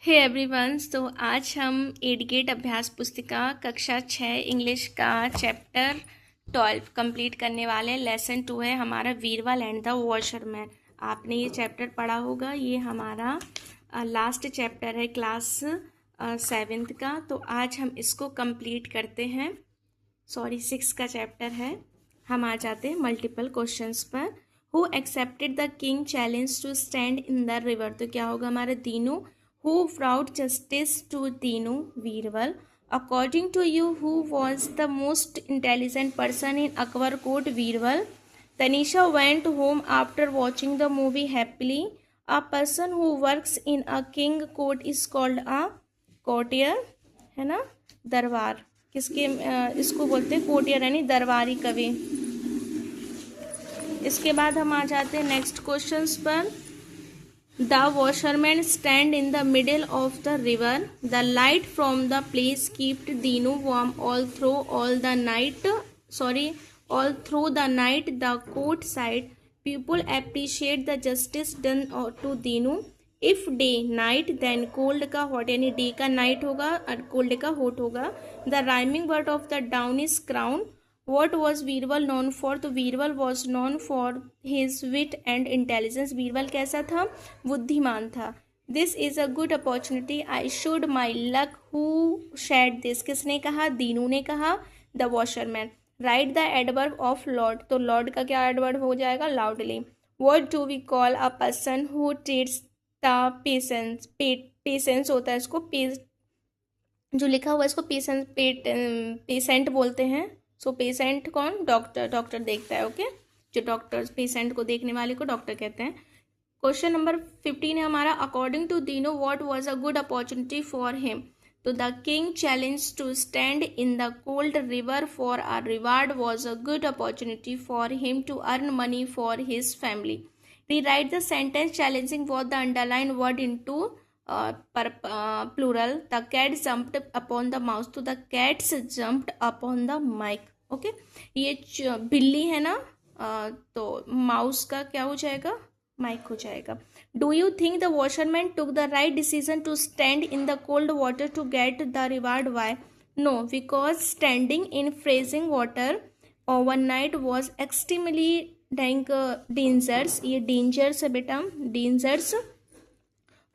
Hey everyone. तो आज हम एडगेट अभ्यास पुस्तिका कक्षा 6 इंग्लिश का चैप्टर 12 कंप्लीट करने वाले हैं। लेसन 2 है हमारा वीरबल एंड द वॉशरमैन। आपने ये चैप्टर पढ़ा होगा, ये हमारा लास्ट चैप्टर है क्लास 7th का। तो आज हम इसको कंप्लीट करते हैं। 6 का चैप्टर है। हम आ जाते हैं मल्टीपल क्वेश्चंस पर। Who accepted the king challenge to stand in the river. तो क्या होगा हमारा Dinu. Who brought justice to Dinu? Birbal. According to you, who was the most intelligent person in Akbar Court? Birbal. Tanisha went home after watching the movie happily. A person who works in a king court is called a courtier, है ना, दरबार। किसके इसको बोलते हैं courtier, यानी दरबारी कवि। इसके बाद हम आ जाते हैं नेक्स्ट क्वेश्चंस पर। The washerman stand in the middle of the river. The light from the place kept Dinu warm all through the night. The court side people appreciate the justice done to Dinu. If day night then cold का hot, यानी day का night होगा और cold का hot होगा। The rhyming word of the down is crown. What was Birbal known for? तो Birbal was known for his wit and intelligence. Birbal कैसा था? बुद्धिमान था। This is a good opportunity. I showed my luck. Who said this? किसने कहा? दीनू ने कहा। The washerman. Write the adverb of loud. तो loud का क्या adverb हो जाएगा? Loudly. What do we call a person who treats the patients? Patients होता है इसको, जो लिखा हुआ है इसको पेशेंट बोलते हैं। सो पेशेंट कौन? डॉक्टर। डॉक्टर देखता है, ओके। जो डॉक्टर पेशेंट को देखने वाले को डॉक्टर कहते हैं। क्वेश्चन नंबर 15 है हमारा। According to Dino what was a good opportunity for him. तो the king challenge to stand in the cold river for a reward was a good opportunity for him to earn money for his family. Rewrite the sentence challenging what the underline word into plural. The cat jumped upon the mouse. तो the cats jumped upon the mic. Okay, ये बिल्ली है ना, तो mouse का क्या हो जाएगा? माइक हो जाएगा। Do you think the washerman took the right decision to stand in the cold water to get the reward? Why? No, because standing in freezing water overnight was extremely dangerous. ये dangerous है बेटा, dangerous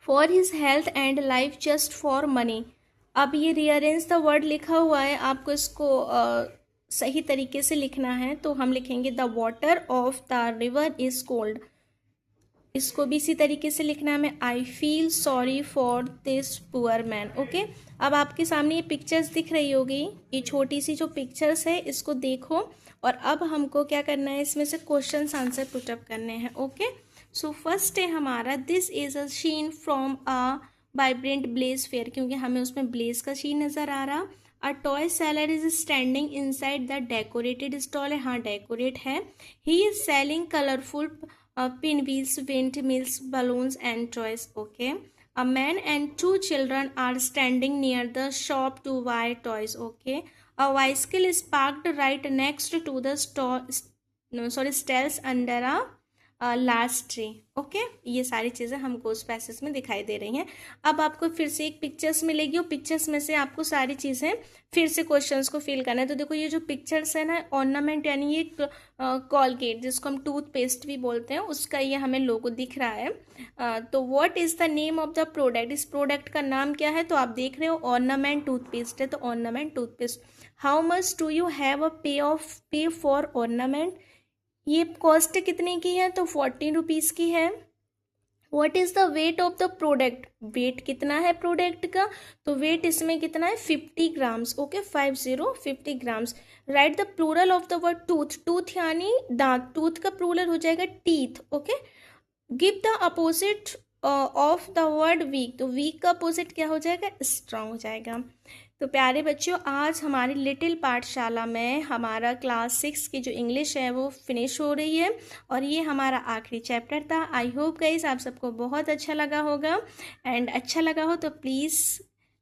for his health and life just for money. अब ये rearrange the word लिखा हुआ है, आपको इसको सही तरीके से लिखना है। तो हम लिखेंगे the water of the river is cold. इसको भी इसी तरीके से लिखना है हमें। I feel sorry for this poor man. Okay, अब आपके सामने ये पिक्चर्स दिख रही होगी, ये छोटी सी जो पिक्चर्स है इसको देखो, और अब हमको क्या करना है, इसमें से क्वेश्चन आंसर पुटअप करने हैं। ओके, सो फर्स्ट है हमारा this is a scene from a vibrant blaze fair, क्योंकि हमें उसमें ब्लेज का सीन नजर आ रहा। A toy seller is standing inside the decorated stall है, हाँ डेकोरेट है। He is selling colourful pin wheels, wind mills, balloons and toys. Okay, a man and 2 children are standing near the shop to buy toys. Okay, a bicycle is parked right next to the stalls under a last tree. Okay, ये सारी चीज़ें हमको उस passage में दिखाई दे रही हैं। अब आपको फिर से एक पिक्चर्स मिलेगी, और पिक्चर्स में से आपको सारी चीज़ें फिर से क्वेश्चंस को फिल करना है। तो देखो ये जो पिक्चर्स है ना, ऑर्नामेंट यानी ये कॉलगेट जिसको हम टूथपेस्ट भी बोलते हैं, उसका ये हमें लोगो दिख रहा है। तो what is the name of the product, इस प्रोडक्ट का नाम क्या है? तो आप देख रहे हो ऑर्नामेंट टूथपेस्ट है, तो ornament toothpaste. How much do you have a पे फॉर ऑर्नामेंट, ये कॉस्ट कितने की है? तो 40 रुपीज़ की है। What is the weight of the product, weight कितना है प्रोडक्ट का? तो वेट इसमें कितना है? 50 grams. Okay, 50 grams. Write the plural of the word tooth, tooth यानी दांत, टूथ का प्लूरल हो जाएगा teeth. Okay, give the opposite of the word weak, तो वीक का अपोजिट क्या हो जाएगा? स्ट्रांग हो जाएगा। तो प्यारे बच्चों, आज हमारी लिटिल पाठशाला में हमारा क्लास 6 की जो इंग्लिश है वो फिनिश हो रही है, और ये हमारा आखिरी चैप्टर था। आई होप गाइस आप सबको बहुत अच्छा लगा होगा, एंड अच्छा लगा हो तो प्लीज़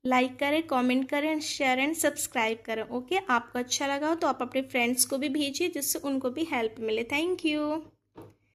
लाइक करें, कमेंट करें, शेयर एंड सब्सक्राइब करें। ओके, आपको अच्छा लगा हो तो आप अपने फ्रेंड्स को भी भेजिए, जिससे उनको भी हेल्प मिले। Thank you.